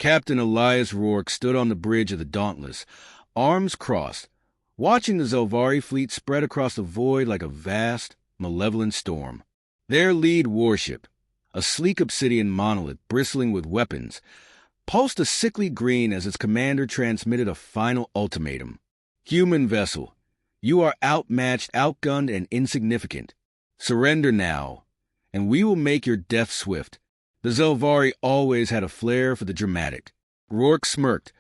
Captain Elias Rourke stood on the bridge of the Dauntless, arms crossed, watching the Zelvari fleet spread across the void like a vast, malevolent storm. Their lead warship, a sleek obsidian monolith bristling with weapons, pulsed a sickly green as its commander transmitted a final ultimatum. Human vessel, you are outmatched, outgunned, and insignificant. Surrender now, and we will make your death swift. The Zelvari always had a flair for the dramatic. Rourke smirked,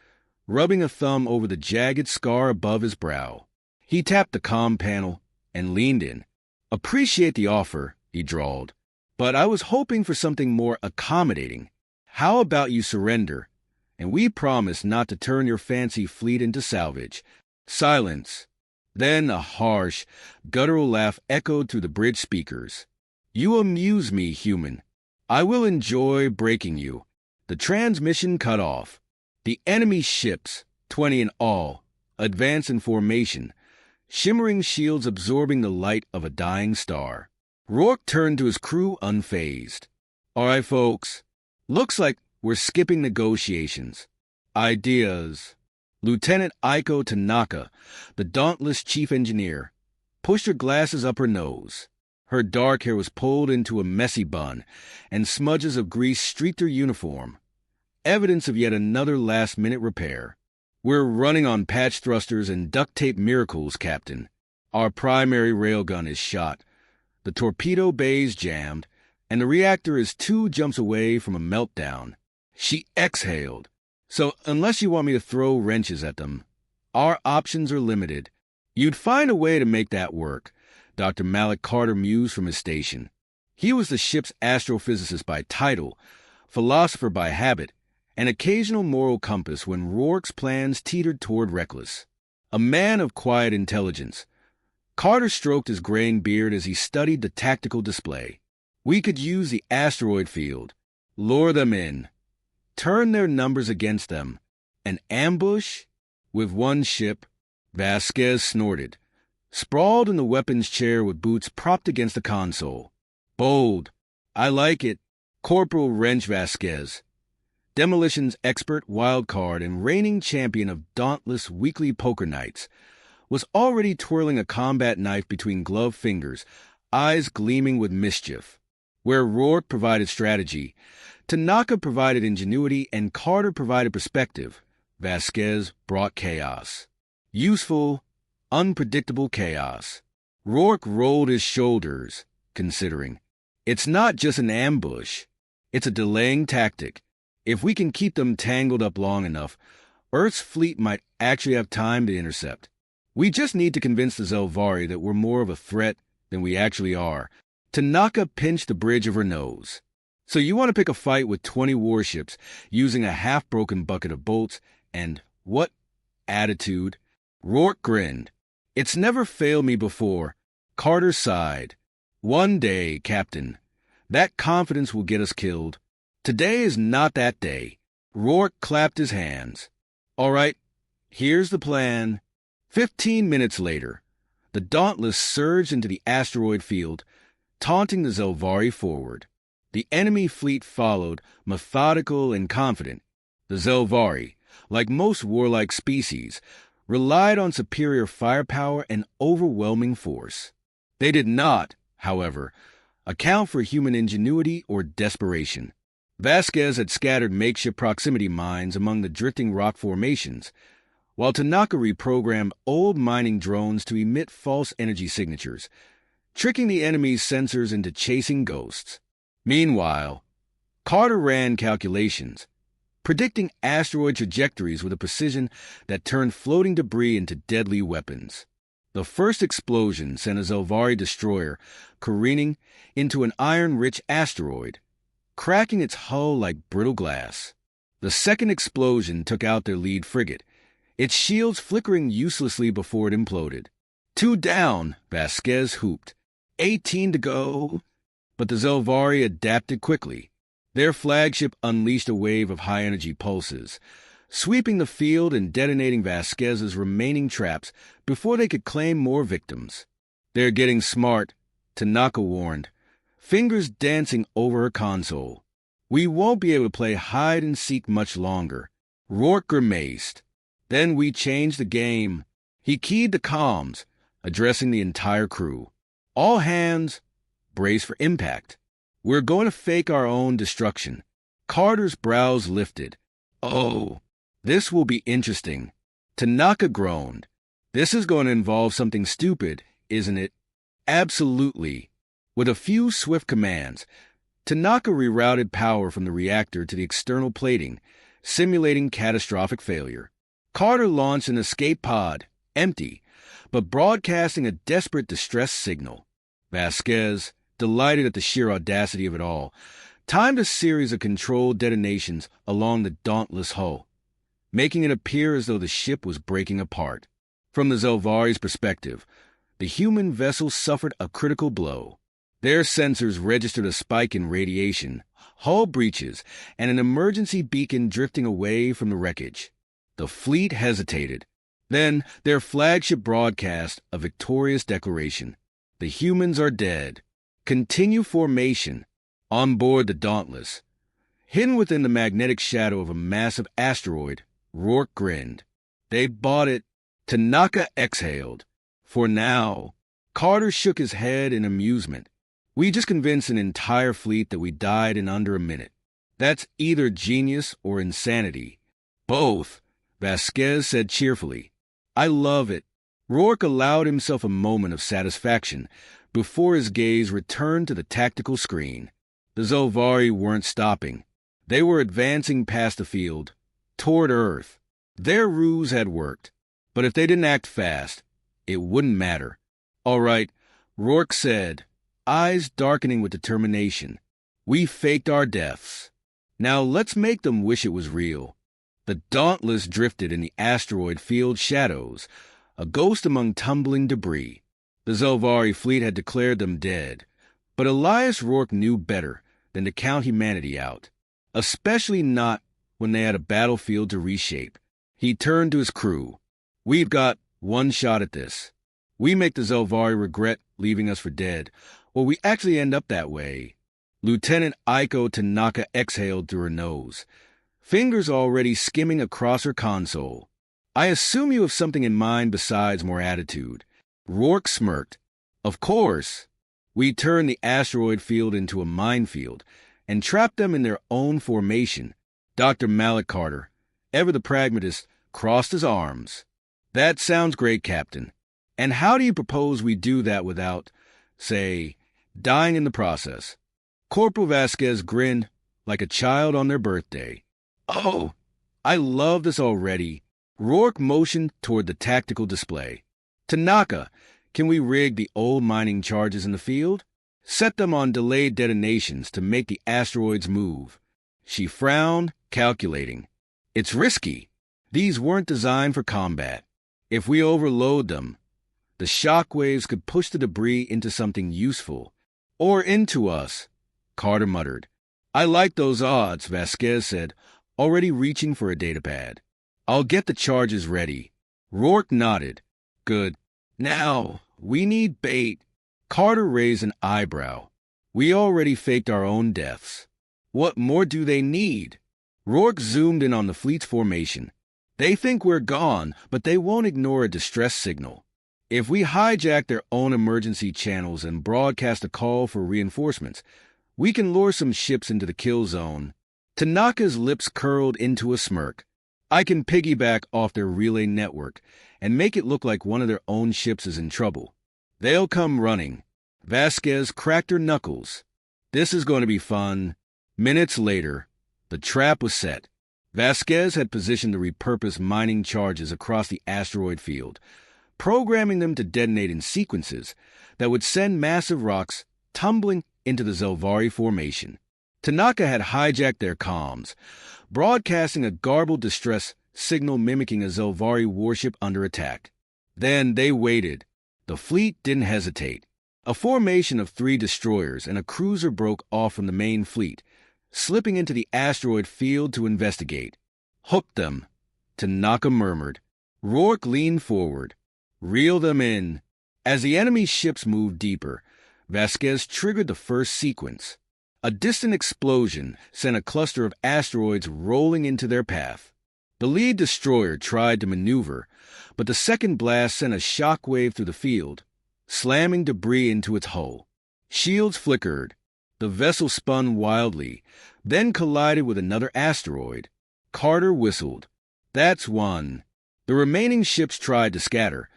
rubbing a thumb over the jagged scar above his brow. He tapped the comm panel and leaned in. Appreciate the offer, he drawled, but I was hoping for something more accommodating. How about you surrender, and we promise not to turn your fancy fleet into salvage? Silence. Then a harsh, guttural laugh echoed through the bridge speakers. You amuse me, human. I will enjoy breaking you. The transmission cut off. The enemy ships, 20 in all, advance in formation, shimmering shields absorbing the light of a dying star. Rourke turned to his crew unfazed. All right, folks. Looks like we're skipping negotiations. Ideas. Lieutenant Aiko Tanaka, the Dauntless chief engineer, pushed her glasses up her nose. Her dark hair was pulled into a messy bun, and smudges of grease streaked her uniform. Evidence of yet another last-minute repair. We're running on patch thrusters and duct-tape miracles, Captain. Our primary railgun is shot. The torpedo bay's jammed, and the reactor is 2 jumps away from a meltdown. She exhaled. So unless you want me to throw wrenches at them, our options are limited. You'd find a way to make that work, Dr. Malik Carter mused from his station. He was the ship's astrophysicist by title, philosopher by habit, an occasional moral compass when Rourke's plans teetered toward reckless. A man of quiet intelligence, Carter stroked his graying beard as he studied the tactical display. We could use the asteroid field, lure them in, turn their numbers against them. An ambush? With one ship, Vasquez snorted, sprawled in the weapons chair with boots propped against the console. Bold. I like it. Corporal Wrench Vasquez, demolitions expert, wildcard, and reigning champion of dauntless weekly poker nights, was already twirling a combat knife between gloved fingers, eyes gleaming with mischief. Where Rourke provided strategy, Tanaka provided ingenuity, and Carter provided perspective, Vasquez brought chaos. Useful, unpredictable chaos. Rourke rolled his shoulders, considering. It's not just an ambush. It's a delaying tactic. If we can keep them tangled up long enough, Earth's fleet might actually have time to intercept. We just need to convince the Zelvari that we're more of a threat than we actually are. Tanaka pinched the bridge of her nose. So you want to pick a fight with 20 warships using a half-broken bucket of bolts, and what attitude? Rourke grinned. It's never failed me before. Carter sighed. One day, Captain. That confidence will get us killed. Today is not that day. Rourke clapped his hands. All right, here's the plan. 15 minutes later, the Dauntless surged into the asteroid field, taunting the Zelvari forward. The enemy fleet followed, methodical and confident. The Zelvari, like most warlike species, relied on superior firepower and overwhelming force. They did not, however, account for human ingenuity or desperation. Vasquez had scattered makeshift proximity mines among the drifting rock formations, while Tanaka reprogrammed old mining drones to emit false energy signatures, tricking the enemy's sensors into chasing ghosts. Meanwhile, Carter ran calculations, predicting asteroid trajectories with a precision that turned floating debris into deadly weapons. The first explosion sent a Zelvari destroyer careening into an iron-rich asteroid, cracking its hull like brittle glass. The second explosion took out their lead frigate, its shields flickering uselessly before it imploded. 2 down, Vasquez hooped. 18 to go. But the Zelvari adapted quickly. Their flagship unleashed a wave of high-energy pulses, sweeping the field and detonating Vasquez's remaining traps before they could claim more victims. They're getting smart, Tanaka warned, fingers dancing over her console. We won't be able to play hide-and-seek much longer. Rourke grimaced. Then we changed the game. He keyed the comms, addressing the entire crew. All hands, brace for impact. We're going to fake our own destruction. Carter's brows lifted. Oh, this will be interesting. Tanaka groaned. This is going to involve something stupid, isn't it? Absolutely. With a few swift commands, Tanaka rerouted power from the reactor to the external plating, simulating catastrophic failure. Carter launched an escape pod, empty, but broadcasting a desperate distress signal. Vasquez, delighted at the sheer audacity of it all, timed a series of controlled detonations along the dauntless hull, making it appear as though the ship was breaking apart. From the Zelvari's perspective, the human vessel suffered a critical blow. Their sensors registered a spike in radiation, hull breaches, and an emergency beacon drifting away from the wreckage. The fleet hesitated. Then their flagship broadcast a victorious declaration. The humans are dead. Continue formation. On board the Dauntless, hidden within the magnetic shadow of a massive asteroid, Rourke grinned. They'd bought it. Tanaka exhaled. For now. Carter shook his head in amusement. We just convinced an entire fleet that we died in under a minute. That's either genius or insanity. Both, Vasquez said cheerfully. I love it. Rourke allowed himself a moment of satisfaction before his gaze returned to the tactical screen. The Zelvari weren't stopping. They were advancing past the field, toward Earth. Their ruse had worked. But if they didn't act fast, it wouldn't matter. All right, Rourke said, eyes darkening with determination. We faked our deaths. Now let's make them wish it was real. The Dauntless drifted in the asteroid field shadows, a ghost among tumbling debris. The Zelvari fleet had declared them dead, but Elias Rourke knew better than to count humanity out, especially not when they had a battlefield to reshape. He turned to his crew. We've got one shot at this. We make the Zelvari regret leaving us for dead, or we actually end up that way. Lieutenant Aiko Tanaka exhaled through her nose, fingers already skimming across her console. I assume you have something in mind besides more attitude. Rourke smirked. Of course. We turned the asteroid field into a minefield and trapped them in their own formation. Dr. Malik Carter, ever the pragmatist, crossed his arms. That sounds great, Captain. And how do you propose we do that without, say, dying in the process? Corporal Vasquez grinned like a child on their birthday. Oh, I love this already. Rourke motioned toward the tactical display. Tanaka, can we rig the old mining charges in the field? Set them on delayed detonations to make the asteroids move. She frowned, calculating. It's risky. These weren't designed for combat. If we overload them, the shock waves could push the debris into something useful. Or into us, Carter muttered. I like those odds, Vasquez said, already reaching for a datapad. I'll get the charges ready. Rourke nodded. Good. Now, we need bait. Carter raised an eyebrow. We already faked our own deaths. What more do they need? Rourke zoomed in on the fleet's formation. They think we're gone, but they won't ignore a distress signal. If we hijack their own emergency channels and broadcast a call for reinforcements, we can lure some ships into the kill zone. Tanaka's lips curled into a smirk. I can piggyback off their relay network and make it look like one of their own ships is in trouble. They'll come running. Vasquez cracked her knuckles. This is going to be fun. Minutes later, the trap was set. Vasquez had positioned the repurposed mining charges across the asteroid field, programming them to detonate in sequences that would send massive rocks tumbling into the Zelvari formation. Tanaka had hijacked their comms, broadcasting a garbled distress signal mimicking a Zelvari warship under attack. Then they waited. The fleet didn't hesitate. A formation of 3 destroyers and a cruiser broke off from the main fleet, slipping into the asteroid field to investigate. Hook them, Tanaka murmured. Rourke leaned forward. Reel them in. As the enemy ships moved deeper, Vasquez triggered the first sequence. A distant explosion sent a cluster of asteroids rolling into their path. The lead destroyer tried to maneuver, but the second blast sent a shock wave through the field, slamming debris into its hull. Shields flickered. The vessel spun wildly, then collided with another asteroid. Carter whistled. That's one. The remaining ships tried to scatter,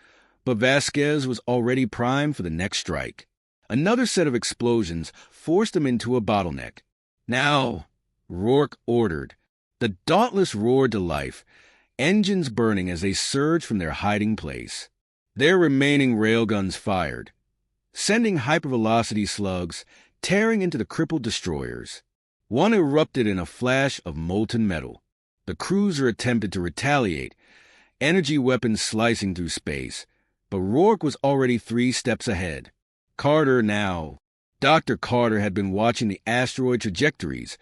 but Vasquez was already primed for the next strike. Another set of explosions forced him into a bottleneck. Now, Rourke ordered. The Dauntless roared to life, engines burning as they surged from their hiding place. Their remaining railguns fired, sending hypervelocity slugs tearing into the crippled destroyers. One erupted in a flash of molten metal. The cruiser attempted to retaliate, energy weapons slicing through space, but Rourke was already 3 steps ahead. Carter now. Dr. Carter had been watching the asteroid trajectories,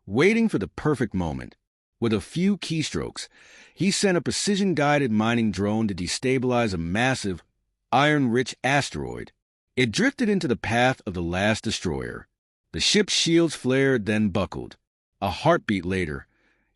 waiting for the perfect moment. With a few keystrokes, he sent a precision-guided mining drone to destabilize a massive, iron-rich asteroid. It drifted into the path of the last destroyer. The ship's shields flared, then buckled. A heartbeat later,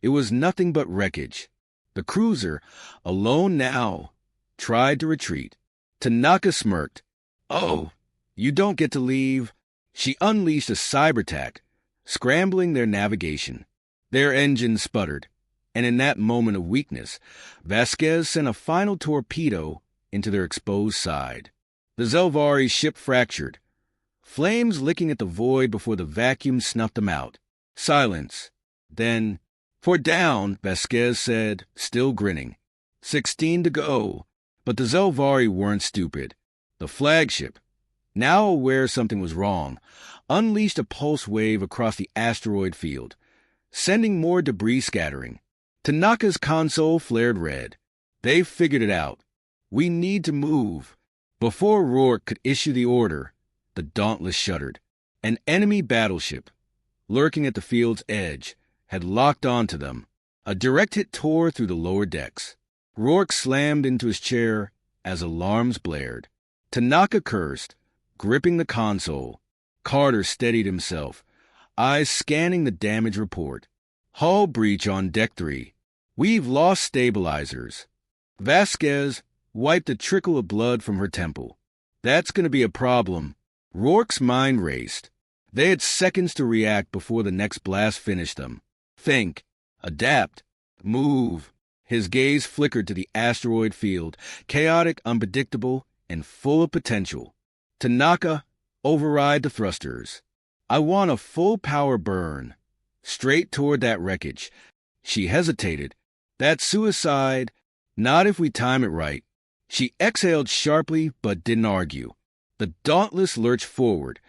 it was nothing but wreckage. The cruiser, alone now, tried to retreat. Tanaka smirked. "Oh, you don't get to leave." She unleashed a cyber-attack, scrambling their navigation. Their engines sputtered, and in that moment of weakness, Vasquez sent a final torpedo into their exposed side. The Zelvari ship fractured, flames licking at the void before the vacuum snuffed them out. Silence. Then, "For down," Vasquez said, still grinning. 16 to go. But the Zelvari weren't stupid. The flagship, now aware something was wrong, unleashed a pulse wave across the asteroid field, sending more debris scattering. Tanaka's console flared red. They figured it out. We need to move. Before Rourke could issue the order, the Dauntless shuddered. An enemy battleship, lurking at the field's edge, had locked onto them. A direct hit tore through the lower decks. Rourke slammed into his chair as alarms blared. Tanaka cursed, gripping the console. Carter steadied himself, eyes scanning the damage report. "Hull breach on Deck 3. We've lost stabilizers." Vasquez wiped a trickle of blood from her temple. "That's going to be a problem." Rourke's mind raced. They had seconds to react before the next blast finished them. Think. Adapt. Move. His gaze flickered to the asteroid field, chaotic, unpredictable, and full of potential. "Tanaka, override the thrusters. I want a full power burn. Straight toward that wreckage." She hesitated. "That's suicide. Not if we time it right." She exhaled sharply, but didn't argue. The Dauntless lurched forward,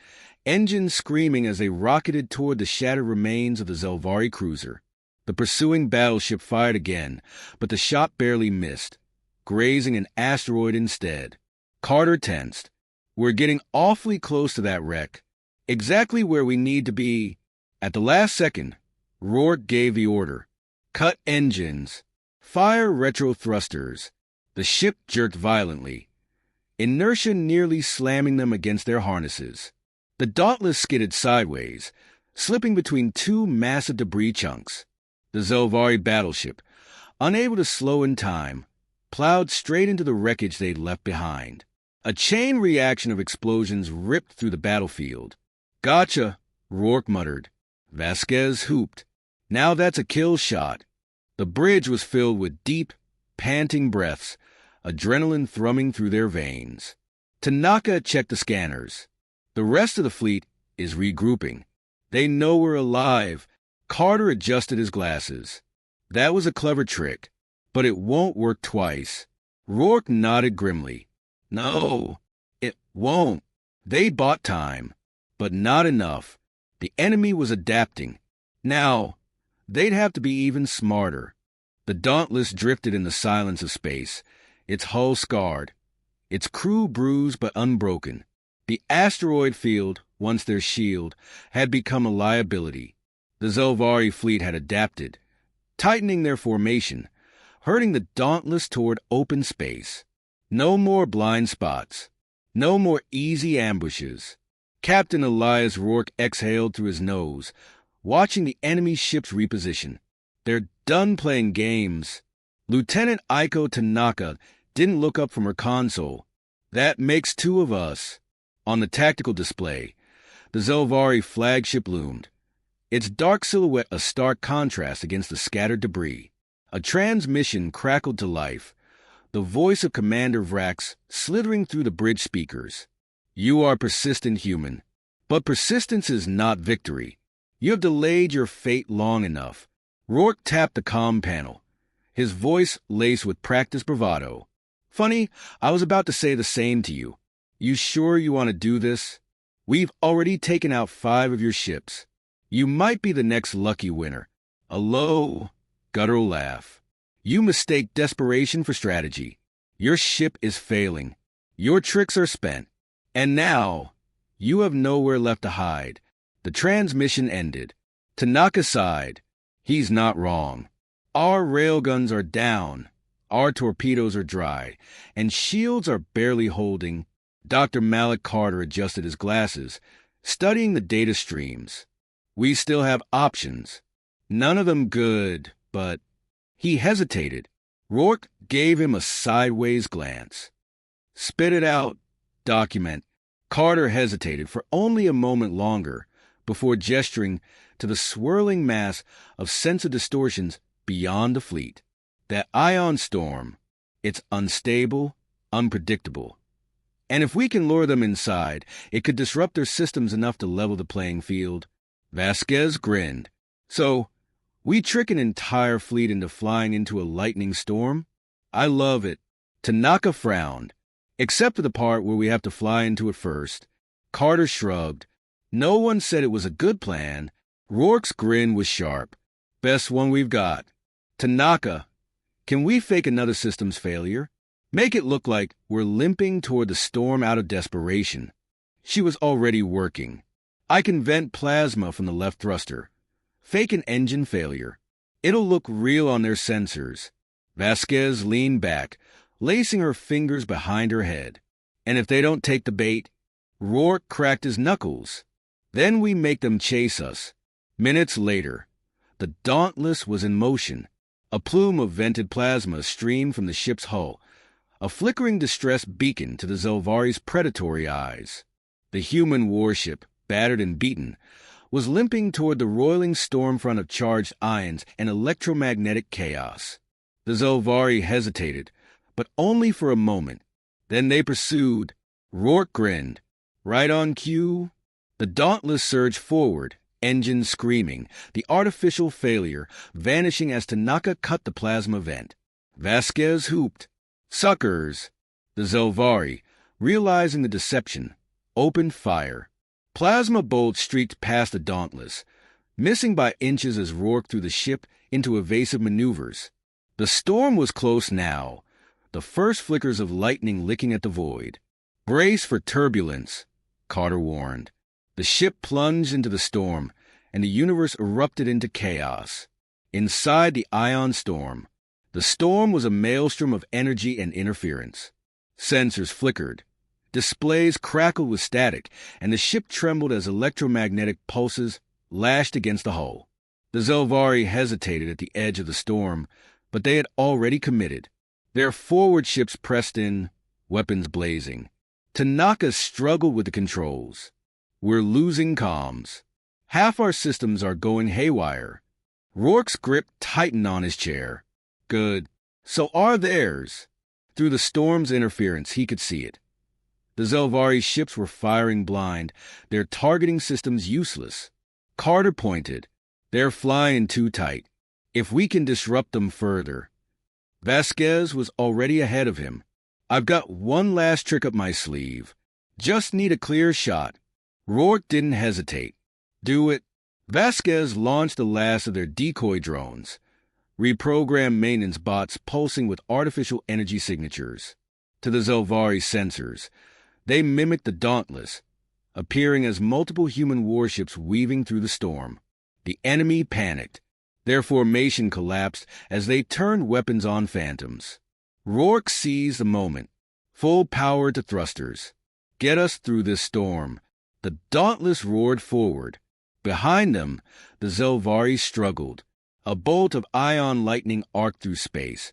engines screaming as they rocketed toward the shattered remains of the Zelvari cruiser. The pursuing battleship fired again, but the shot barely missed, grazing an asteroid instead. Carter tensed. "We're getting awfully close to that wreck. Exactly where we need to be." At the last second, Rourke gave the order. "Cut engines. Fire retro thrusters." The ship jerked violently, inertia nearly slamming them against their harnesses. The Dauntless skidded sideways, slipping between 2 massive debris chunks. The Zelvari battleship, unable to slow in time, plowed straight into the wreckage they'd left behind. A chain reaction of explosions ripped through the battlefield. "Gotcha," Rourke muttered. Vasquez hooped. "Now that's a kill shot." The bridge was filled with deep, panting breaths, adrenaline thrumming through their veins. Tanaka checked the scanners. "The rest of the fleet is regrouping. They know we're alive." Carter adjusted his glasses. "That was a clever trick, but it won't work twice." Rourke nodded grimly. "No, it won't. They bought time, but not enough. The enemy was adapting. Now, they'd have to be even smarter." The Dauntless drifted in the silence of space, its hull scarred, its crew bruised but unbroken. The asteroid field, once their shield, had become a liability. The Zelvari fleet had adapted, tightening their formation, herding the Dauntless toward open space. No more blind spots. No more easy ambushes. Captain Elias Rourke exhaled through his nose, watching the enemy ships reposition. They're done playing games. Lieutenant Aiko Tanaka didn't look up from her console. That makes two of us. On the tactical display, the Zelvari flagship loomed, its dark silhouette a stark contrast against the scattered debris. A transmission crackled to life, the voice of Commander Vrax slithering through the bridge speakers. You are persistent, human. But persistence is not victory. You have delayed your fate long enough. Rourke tapped the comm panel, his voice laced with practiced bravado. Funny, I was about to say the same to you. You sure you want to do this? We've already taken out 5 of your ships. You might be the next lucky winner. A low, guttural laugh. You mistake desperation for strategy. Your ship is failing. Your tricks are spent. And now, you have nowhere left to hide. The transmission ended. Tanaka sighed. He's not wrong. Our railguns are down. Our torpedoes are dry. And shields are barely holding. Dr. Malik Carter adjusted his glasses, studying the data streams. We still have options. None of them good, but... He hesitated. Rourke gave him a sideways glance. Spit it out. Document. Carter hesitated for only a moment longer before gesturing to the swirling mass of sensor distortions beyond the fleet. That ion storm. It's unstable, unpredictable. And if we can lure them inside, it could disrupt their systems enough to level the playing field. Vasquez grinned. So, we trick an entire fleet into flying into a lightning storm? I love it. Tanaka frowned. Except for the part where we have to fly into it first. Carter shrugged. No one said it was a good plan. Rourke's grin was sharp. Best one we've got. Tanaka, can we fake another systems failure? Make it look like we're limping toward the storm out of desperation. She was already working. I can vent plasma from the left thruster. Fake an engine failure. It'll look real on their sensors. Vasquez leaned back, lacing her fingers behind her head. And if they don't take the bait, Rourke cracked his knuckles. Then we make them chase us. Minutes later, the Dauntless was in motion. A plume of vented plasma streamed from the ship's hull, a flickering distress beacon to the Zelvari's predatory eyes. The human warship, battered and beaten, was limping toward the roiling storm front of charged ions and electromagnetic chaos. The Zelvari hesitated, but only for a moment. Then they pursued. Rourke grinned. Right on cue. The Dauntless surged forward, engines screaming, the artificial failure vanishing as Tanaka cut the plasma vent. Vasquez hooped. Suckers! The Zelvari, realizing the deception, opened fire. Plasma bolts streaked past the Dauntless, missing by inches as Rourke threw the ship into evasive maneuvers. The storm was close now, the first flickers of lightning licking at the void. Brace for turbulence, Carter warned. The ship plunged into the storm, and the universe erupted into chaos. Inside the ion storm, the storm was a maelstrom of energy and interference. Sensors flickered. Displays crackled with static, and the ship trembled as electromagnetic pulses lashed against the hull. The Zelvari hesitated at the edge of the storm, but they had already committed. Their forward ships pressed in, weapons blazing. Tanaka struggled with the controls. We're losing comms. Half our systems are going haywire. Rourke's grip tightened on his chair. Good. So are theirs. Through the storm's interference, he could see it. The Zelvari ships were firing blind, their targeting systems useless. Carter pointed. They're flying too tight. If we can disrupt them further. Vasquez was already ahead of him. I've got one last trick up my sleeve. Just need a clear shot. Rourke didn't hesitate. Do it. Vasquez launched the last of their decoy drones, reprogrammed maintenance bots pulsing with artificial energy signatures. To the Zelvari sensors, they mimicked the Dauntless, appearing as multiple human warships weaving through the storm. The enemy panicked. Their formation collapsed as they turned weapons on phantoms. Rourke seized the moment. Full power to thrusters. Get us through this storm. The Dauntless roared forward. Behind them, the Zelvari struggled. A bolt of ion lightning arced through space,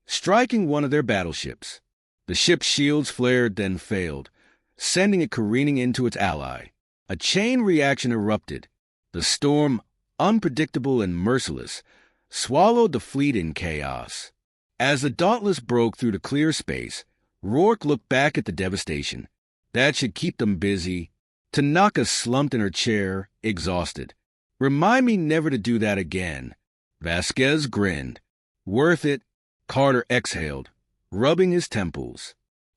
striking one of their battleships. The ship's shields flared, then failed, sending it careening into its ally. A chain reaction erupted. The storm, unpredictable and merciless, swallowed the fleet in chaos. As the Dauntless broke through the clear space, Rourke looked back at the devastation. That should keep them busy. Tanaka slumped in her chair, exhausted. Remind me never to do that again. Vasquez grinned. Worth it, Carter exhaled, rubbing his temples.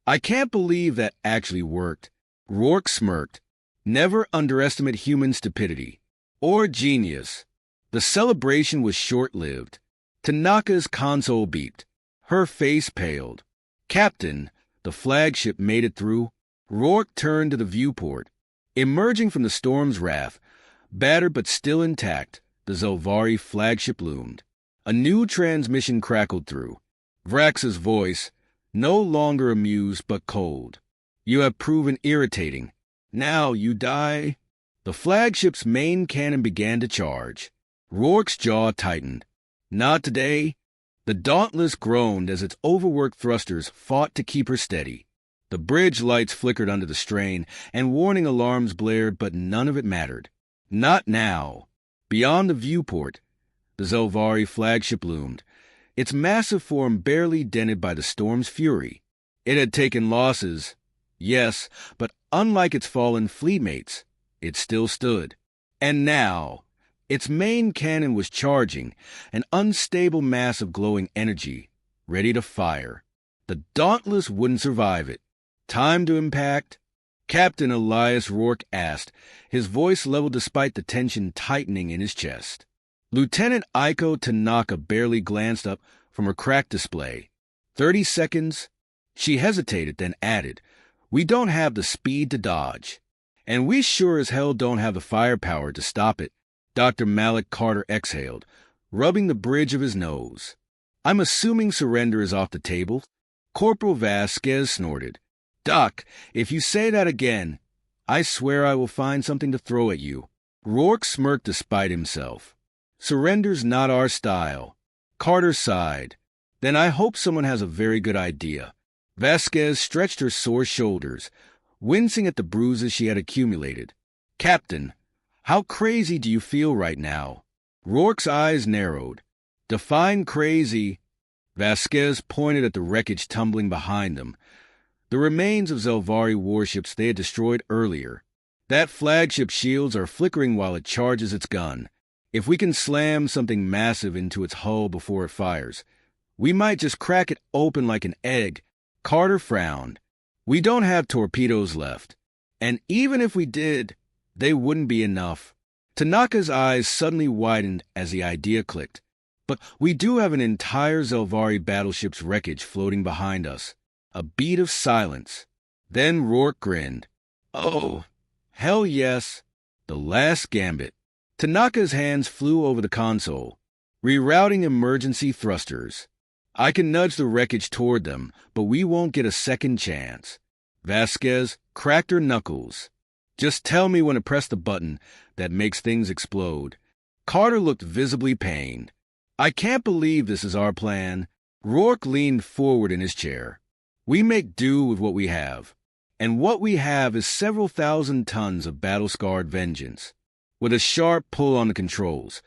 I can't believe that actually worked. Rourke smirked. Never underestimate human stupidity. Or genius. The celebration was short-lived. Tanaka's console beeped. Her face paled. Captain, the flagship made it through. Rourke turned to the viewport. Emerging from the storm's wrath, battered but still intact, the Zelvari flagship loomed. A new transmission crackled through. Vrax's voice, no longer amused but cold. You have proven irritating. Now you die. The flagship's main cannon began to charge. Rourke's jaw tightened. Not today. The Dauntless groaned as its overworked thrusters fought to keep her steady. The bridge lights flickered under the strain, and warning alarms blared, but none of it mattered. Not now. Beyond the viewport, the Zelvari flagship loomed, its massive form barely dented by the storm's fury. It had taken losses, yes, but unlike its fallen fleetmates, it still stood. And now, its main cannon was charging, an unstable mass of glowing energy, ready to fire. The Dauntless wouldn't survive it. Time to impact? Captain Elias Rourke asked, his voice level despite the tension tightening in his chest. Lieutenant Aiko Tanaka barely glanced up from her cracked display. 30 seconds? She hesitated, then added, We don't have the speed to dodge. And we sure as hell don't have the firepower to stop it. Dr. Malik Carter exhaled, rubbing the bridge of his nose. I'm assuming surrender is off the table. Corporal Vasquez snorted. Doc, if you say that again, I swear I will find something to throw at you. Rourke smirked despite himself. Surrender's not our style. Carter sighed. Then I hope someone has a very good idea. Vasquez stretched her sore shoulders, wincing at the bruises she had accumulated. Captain, how crazy do you feel right now? Rourke's eyes narrowed. Define crazy. Vasquez pointed at the wreckage tumbling behind them. The remains of Zelvari warships they had destroyed earlier. That flagship's shields are flickering while it charges its gun. If we can slam something massive into its hull before it fires, we might just crack it open like an egg. Carter frowned. We don't have torpedoes left. And even if we did, they wouldn't be enough. Tanaka's eyes suddenly widened as the idea clicked. But we do have an entire Zelvari battleship's wreckage floating behind us. A beat of silence. Then Rourke grinned. Oh, hell yes. The last gambit. Tanaka's hands flew over the console, rerouting emergency thrusters. I can nudge the wreckage toward them, but we won't get a second chance. Vasquez cracked her knuckles. Just tell me when to press the button that makes things explode. Carter looked visibly pained. I can't believe this is our plan. Rourke leaned forward in his chair. We make do with what we have, and what we have is several thousand tons of battle-scarred vengeance. With a sharp pull on the controls,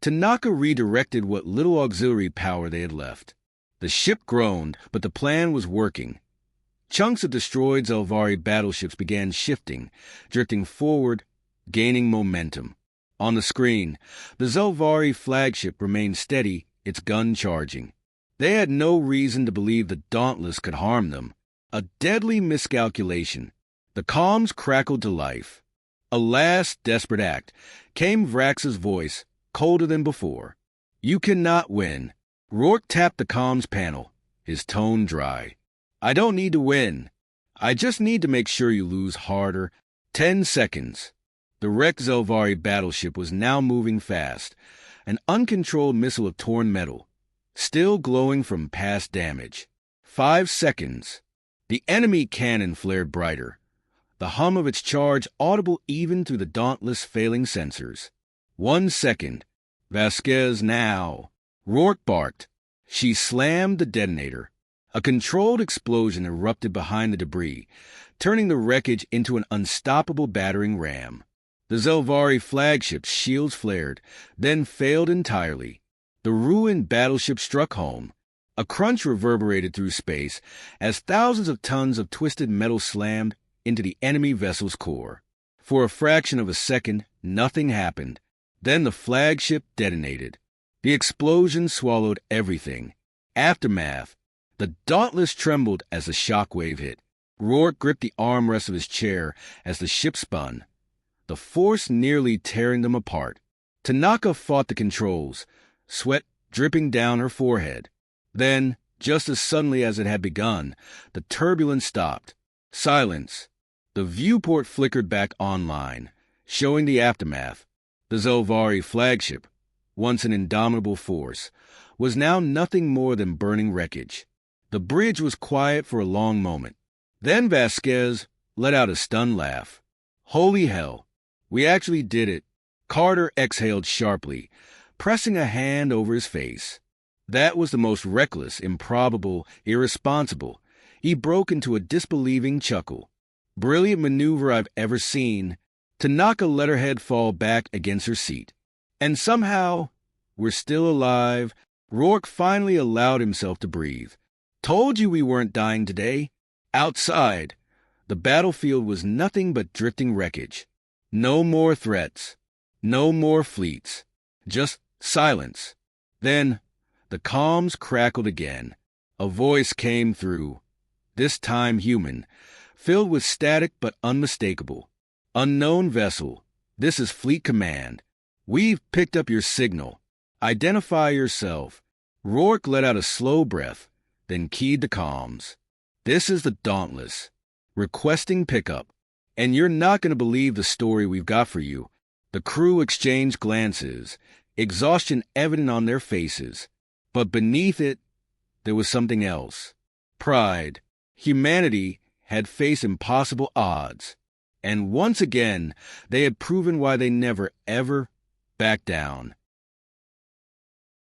Tanaka redirected what little auxiliary power they had left. The ship groaned, but the plan was working. Chunks of destroyed Zelvari battleships began shifting, drifting forward, gaining momentum. On the screen, the Zelvari flagship remained steady, its gun charging. They had no reason to believe the Dauntless could harm them. A deadly miscalculation. The comms crackled to life. A last desperate act. Came Vrax's voice, colder than before. You cannot win. Rourke tapped the comms panel, his tone dry. I don't need to win. I just need to make sure you lose harder. 10 seconds. The wrecked Zelvari battleship was now moving fast, an uncontrolled missile of torn metal, still glowing from past damage. 5 seconds. The enemy cannon flared brighter. the hum of its charge audible even through the Dauntless' failing sensors. 1 second. Vasquez now. Rourke barked. She slammed the detonator. A controlled explosion erupted behind the debris, turning the wreckage into an unstoppable battering ram. The Zelvari flagship's shields flared, then failed entirely. The ruined battleship struck home. A crunch reverberated through space as thousands of tons of twisted metal slammed into the enemy vessel's core. For a fraction of a second, nothing happened. Then the flagship detonated. The explosion swallowed everything. Aftermath. The Dauntless trembled as the shockwave hit. Rourke gripped the armrest of his chair as the ship spun, the force nearly tearing them apart. Tanaka fought the controls, sweat dripping down her forehead. Then, just as suddenly as it had begun, the turbulence stopped. Silence. The viewport flickered back online, showing the aftermath. The Zelvari flagship, once an indomitable force, was now nothing more than burning wreckage. The bridge was quiet for a long moment. Then Vasquez let out a stunned laugh. Holy hell, we actually did it. Carter exhaled sharply, pressing a hand over his face. That was the most reckless, improbable, irresponsible. He broke into a disbelieving chuckle. Brilliant maneuver I've ever seen. Tanaka let her head fall back against her seat. And somehow, we're still alive. Rourke finally allowed himself to breathe. Told you we weren't dying today. Outside, the battlefield was nothing but drifting wreckage. No more threats. No more fleets. Just silence. Then, the comms crackled again. A voice came through, this time human, filled with static but unmistakable. Unknown vessel, this is Fleet Command. We've picked up your signal. Identify yourself. Rourke let out a slow breath, then keyed the comms. This is the Dauntless. Requesting pickup. And you're not going to believe the story we've got for you. The crew exchanged glances, exhaustion evident on their faces. But beneath it, there was something else. Pride. Humanity had faced impossible odds. And once again, they had proven why they never, ever backed down.